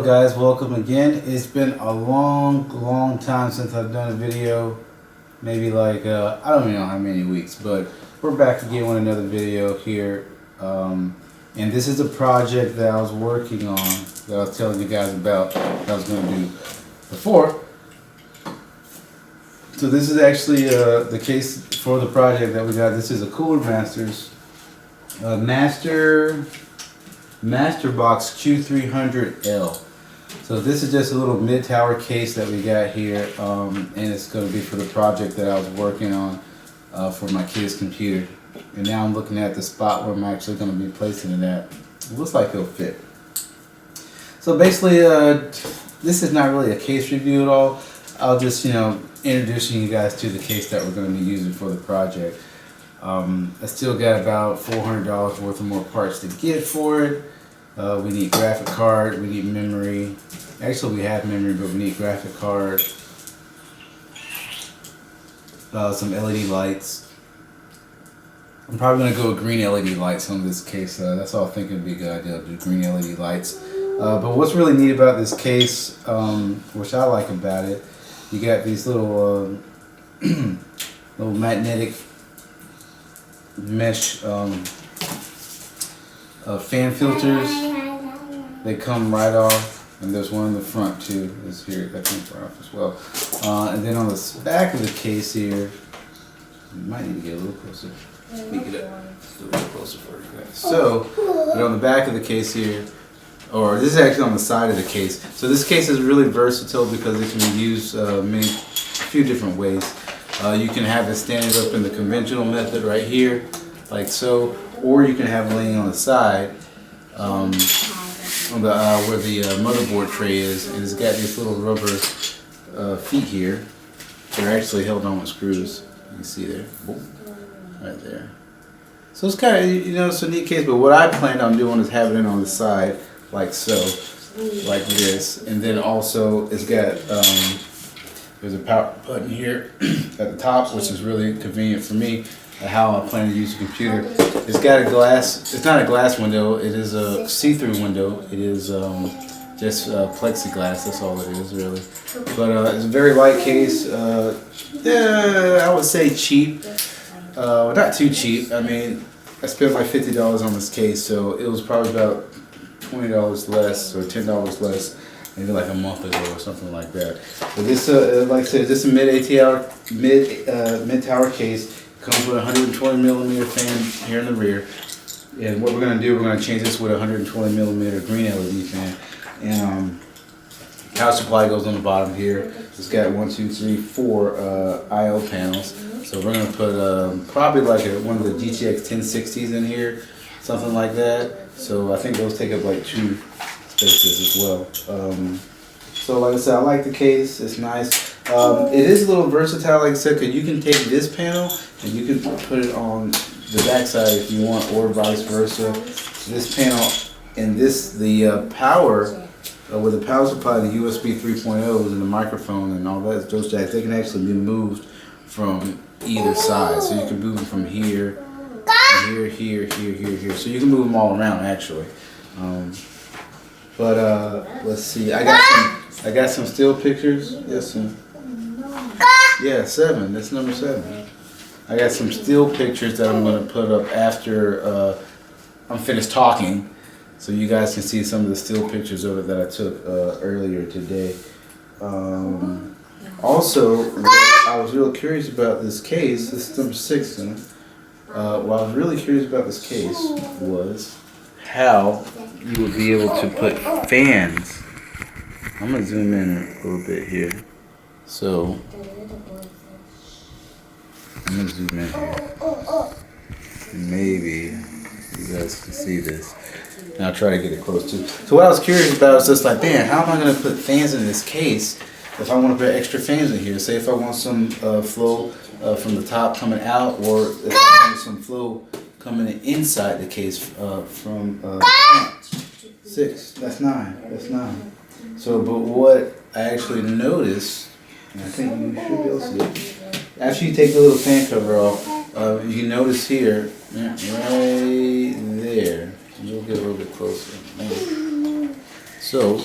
guys, welcome again. It's been a long time since I've done a video. Maybe like, I don't even know how many weeks, but we're back again with another video here. And this is a project that I was working on, that I was telling you guys about, that I was going to do before. So this is actually the case for the project that we got. This is a CoolerMaster Masterbox Q300L. So this is just a little mid-tower case that we got here, and it's going to be for the project that I was working on for my kid's computer. And now I'm looking at the spot where I'm actually going to be placing it at. It looks like it'll fit. So basically, this is not really a case review at all. I'll just, introducing you guys to the case that we're going to be using for the project. I still got about $400 worth of more parts to get for it. We need graphic card, we need memory. Actually, we have memory, but we need graphic card. Some LED lights. I'm probably going to go with green LED lights on this case. That's all I think would be a good idea, to do green LED lights. But what's really neat about this case, which I like about it, you got these little little magnetic mesh fan filters. They come right off, and there's one in the front too. This here that comes right off as well. And then on the back of the case here, you might need to get a little closer. Let me get up a little closer for you guys. So, but on the back of the case here, or this is actually on the side of the case. So this case is really versatile because it can be used a few different ways. You can have it standing up in the conventional method right here, like so, or you can have it laying on the side, on the where the motherboard tray is, and it's got these little rubber feet here. They're actually held on with screws. You can see there, boom, right there. So it's kind of, it's a neat case. But what I planned on doing is having it on the side, like so, like this, and then also it's got there's a power button here at the top, which is really convenient for me, how I plan to use the computer. It's got a glass, it's not a glass window, it is a see-through window. It is just plexiglass, that's all it is really. But it's a very light case. Yeah, I would say cheap. Not too cheap. I mean, I spent like $50 on this case, so it was probably about $20 less or $10 less, maybe like a month ago or something like that. But this, like I said, this is a mid-tower case. Comes with a 120mm fan here in the rear. And what we're going to do, we're going to change this with a 120mm green LED fan. And power supply goes on the bottom here. It's got 1, 2, 3, 4 I/O panels. So we're going to put probably like one of the GTX 1060s in here, something like that. So I think those take up like 2 spaces as well. So like I said, I like the case. It's nice. It is a little versatile, like I said, because you can take this panel and you can put it on the back side if you want, or vice versa. This panel and the power, with the power supply, the USB 3.0s and the microphone and all that, those jacks, they can actually be moved from either side. So you can move them from here, here. So you can move them all around actually. Let's see. I got some still pictures. Yes, some. Yeah, 7. That's number 7. I got some still pictures that I'm going to put up after I'm finished talking, so you guys can see some of the still pictures of it that I took earlier today. Also, I was real curious about this case. This is number 6. What I was really curious about this case was how you would be able to put fans. I'm going to zoom in a little bit here. So, I'm going to zoom in here. And maybe you guys can see this. And I'll try to get it close too. So what I was curious about is just like, man, how am I going to put fans in this case if I want to put extra fans in here? Say if I want some flow from the top coming out, or if I want some flow coming inside the case from 6. That's 9. That's 9. So, but what I actually noticed, and I think you should be able to see it, after you take the little fan cover off, you can notice here, right there, you'll get a little bit closer. So,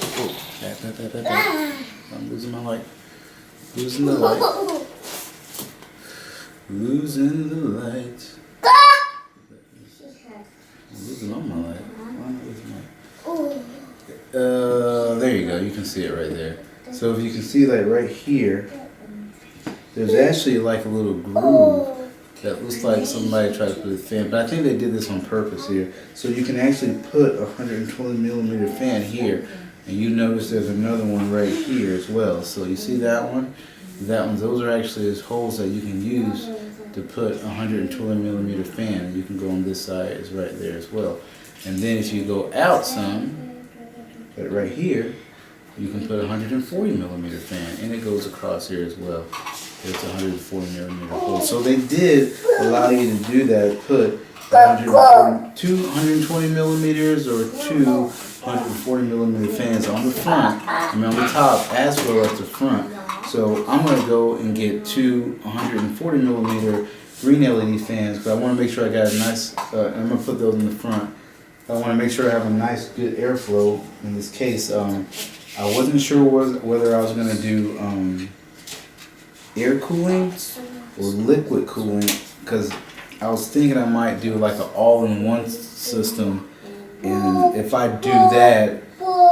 I'm losing my light. Losing the light. Losing the light. I'm losing all my light. Why am I losing my light? There you go. You can see it right there. So if you can see, like right here, there's actually like a little groove that looks like somebody tried to put a fan, but I think they did this on purpose here. So you can actually put a 120mm fan here, and you notice there's another one right here as well. So you see that one? Those are actually holes that you can use to put a 120mm fan, and you can go on this side, is right there as well. And then if you go out some, but right here, you can put a 140mm fan, and it goes across here as well. It's a 140mm hole. So they did allow you to do that, put 220mm or two 140mm fans on the front, and on the top as well as the front. So I'm going to go and get two 140mm green LED fans, but I want to make sure I got a nice, I'm going to put those in the front. I want to make sure I have a nice good airflow in this case. I wasn't sure whether I was going to do air cooling or liquid cooling, because I was thinking I might do like an all-in-one system, and if I do that,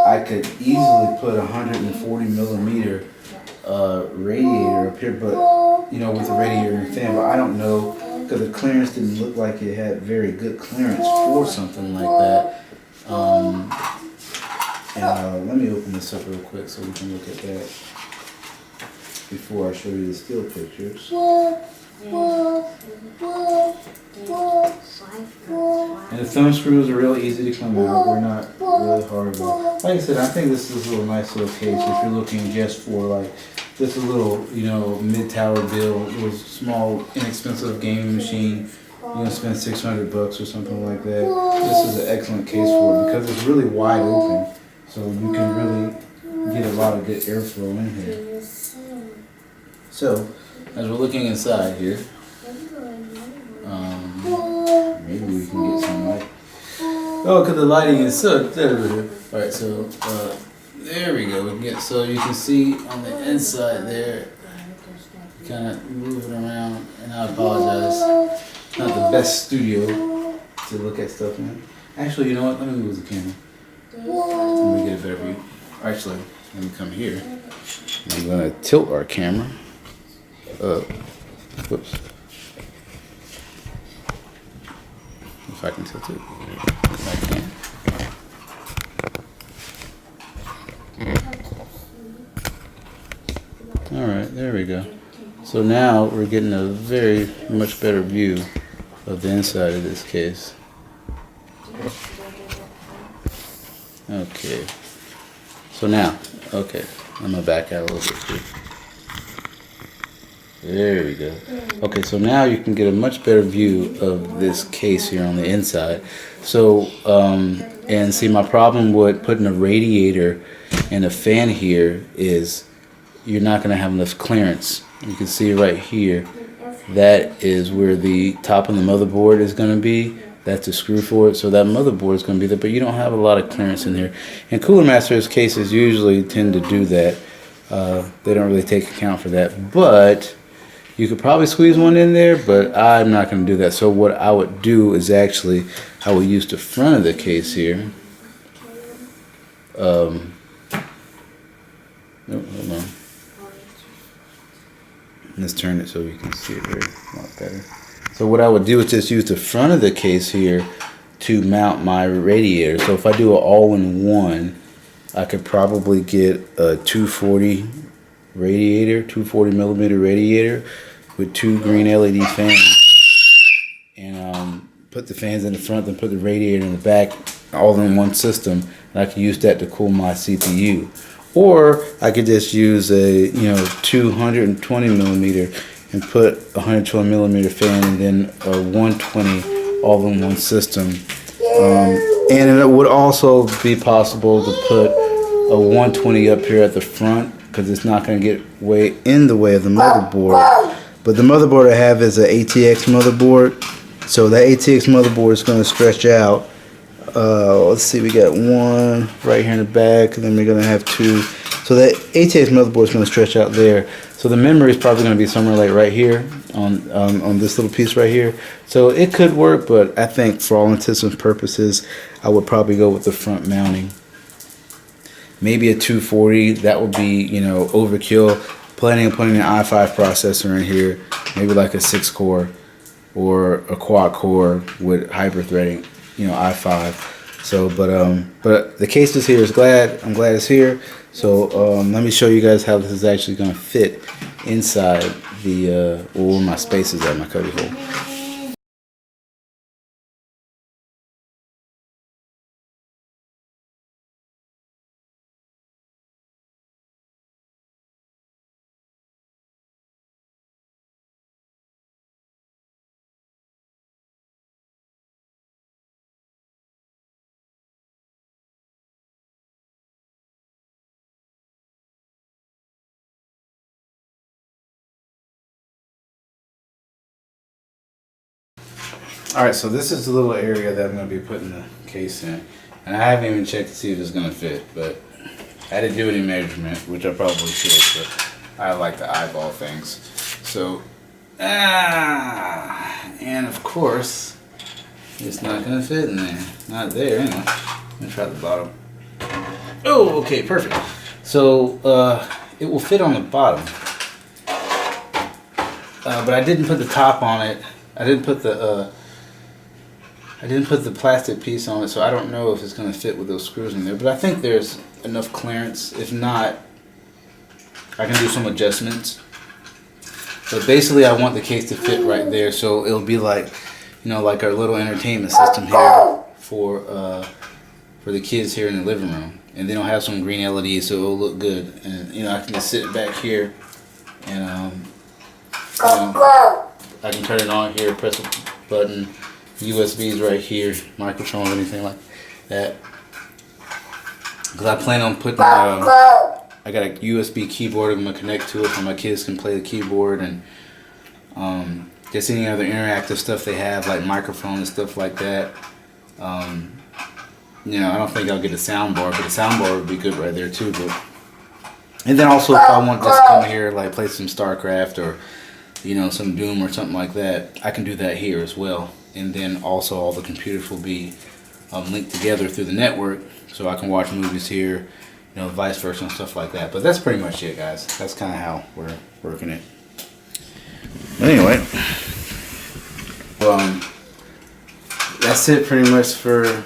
I could easily put a 140mm radiator up here, but you know, with the radiator and fan, but I don't know, because the clearance didn't look like it had very good clearance for something like that. And let me open this up real quick so we can look at that before I show you the still pictures. And the thumb screws are really easy to come out. We're not really hard. But like I said, I think this is a little nice little case if you're looking just for like just a little, you know, mid-tower build, little small, inexpensive gaming machine. You're gonna spend $600 or something like that. This is an excellent case for it because it's really wide open, so you can really get a lot of good airflow in here. So, as we're looking inside here, maybe we can get some light. Oh, because the lighting is so. All right, so there we go. We can get, so you can see on the inside there, kind of moving around. And I apologize, not the best studio to look at stuff in. Actually, you know what? Let me move the camera. Let me get a better view. Actually, let me come here. I'm gonna tilt our camera. Whoops. If I can tilt it. If I can. Alright, there we go. So now we're getting a very much better view of the inside of this case. Okay. So now, okay, I'm gonna back out a little bit here. There we go. Okay, so now you can get a much better view of this case here on the inside. So, and see, my problem with putting a radiator and a fan here is you're not going to have enough clearance. You can see right here, that is where the top of the motherboard is going to be. That's the screw for it. So that motherboard is going to be there, but you don't have a lot of clearance in here. And CoolerMaster's cases usually tend to do that. They don't really take account for that, but you could probably squeeze one in there, but I'm not going to do that. So what I would do is actually, I would use the front of the case here. Hold on. Let's turn it so you can see it very a lot better. So what I would do is just use the front of the case here to mount my radiator. So if I do an all-in-one, I could probably get a 240 radiator, 240mm radiator with two green LED fans, and put the fans in the front, then put the radiator in the back, all in one system, and I can use that to cool my CPU. Or I could just use a 220mm and put a 120mm fan and then a 120 all in one system. And it would also be possible to put a 120 up here at the front, because it's not going to get way in the way of the motherboard. But the motherboard I have is an ATX motherboard, so that ATX motherboard is going to stretch out Let's see, we got one right here in the back, and then we're gonna have two. So that ATX motherboard is gonna stretch out there. So the memory is probably gonna be somewhere like right here on this little piece right here. So it could work, but I think for all intents and purposes, I would probably go with the front mounting. Maybe a 240, that would be, you know, overkill. Planning on putting an i5 processor in here, maybe like a 6-core or a quad-core with hyper-threading, you know, i5. So, but the case is here. I'm glad it's here. So let me show you guys how this is actually going to fit inside the where my space is at, my cubby hole. Alright, so this is the little area that I'm going to be putting the case in. And I haven't even checked to see if it's going to fit, but I didn't do any measurement, which I probably should, but I like to eyeball things. So, and of course, it's not going to fit in there. Not there, anyway. Let me try the bottom. Oh, okay, perfect. So, it will fit on the bottom. But I didn't put the top on it. I didn't put the plastic piece on it, so I don't know if it's going to fit with those screws in there. But I think there's enough clearance. If not, I can do some adjustments. But basically, I want the case to fit right there, so it'll be like, you know, like our little entertainment system here for the kids here in the living room. And then it'll have some green LEDs, so it'll look good. And you know, I can just sit back here, and you know, I can turn it on here, press a button, USBs right here, microphone, anything like that. Because I plan on putting, I got a USB keyboard I'm going to connect to it so my kids can play the keyboard, and just any other interactive stuff they have, like microphone and stuff like that. You know, I don't think I'll get a sound bar, but the sound bar would be good right there too. But and then also, if I want to just come here, like play some StarCraft or, you know, some Doom or something like that, I can do that here as well. And then also all the computers will be linked together through the network, so I can watch movies here, you know, vice versa and stuff like that. But that's pretty much it, guys. That's kind of how we're working it. Anyway, that's it pretty much for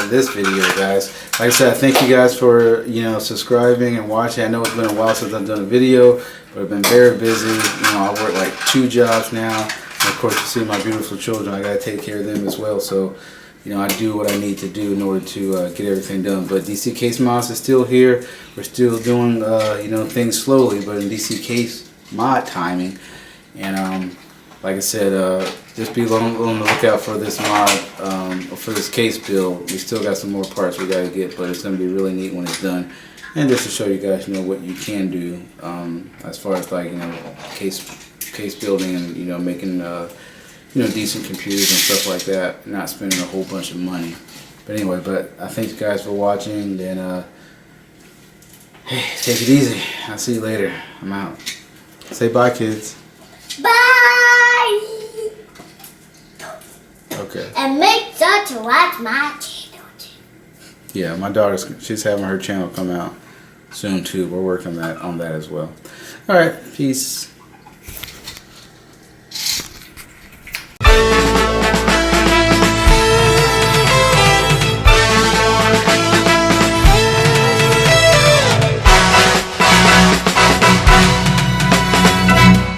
this video, guys. Like I said, thank you guys for, you know, subscribing and watching. I know it's been a while since I've done a video, but I've been very busy. You know, I work like 2 jobs now. And of course, you see my beautiful children. I gotta take care of them as well. So, you know, I do what I need to do in order to get everything done. But DCCASEMODS is still here. We're still doing, you know, things slowly, but in DCCASEMOD timing. And like I said, just be on the lookout for this mod, for this case build. We still got some more parts we gotta get, but it's gonna be really neat when it's done. And just to show you guys, you know, what you can do as far as, like, you know, case building and, you know, making you know, decent computers and stuff like that, not spending a whole bunch of money. But anyway, I thank you guys for watching. Then hey, take it easy. I'll see you later. I'm out. Say bye, kids. Bye. Okay. And make sure to watch my channel too. Yeah, my she's having her channel come out soon too. We're working on that as well. All right, peace.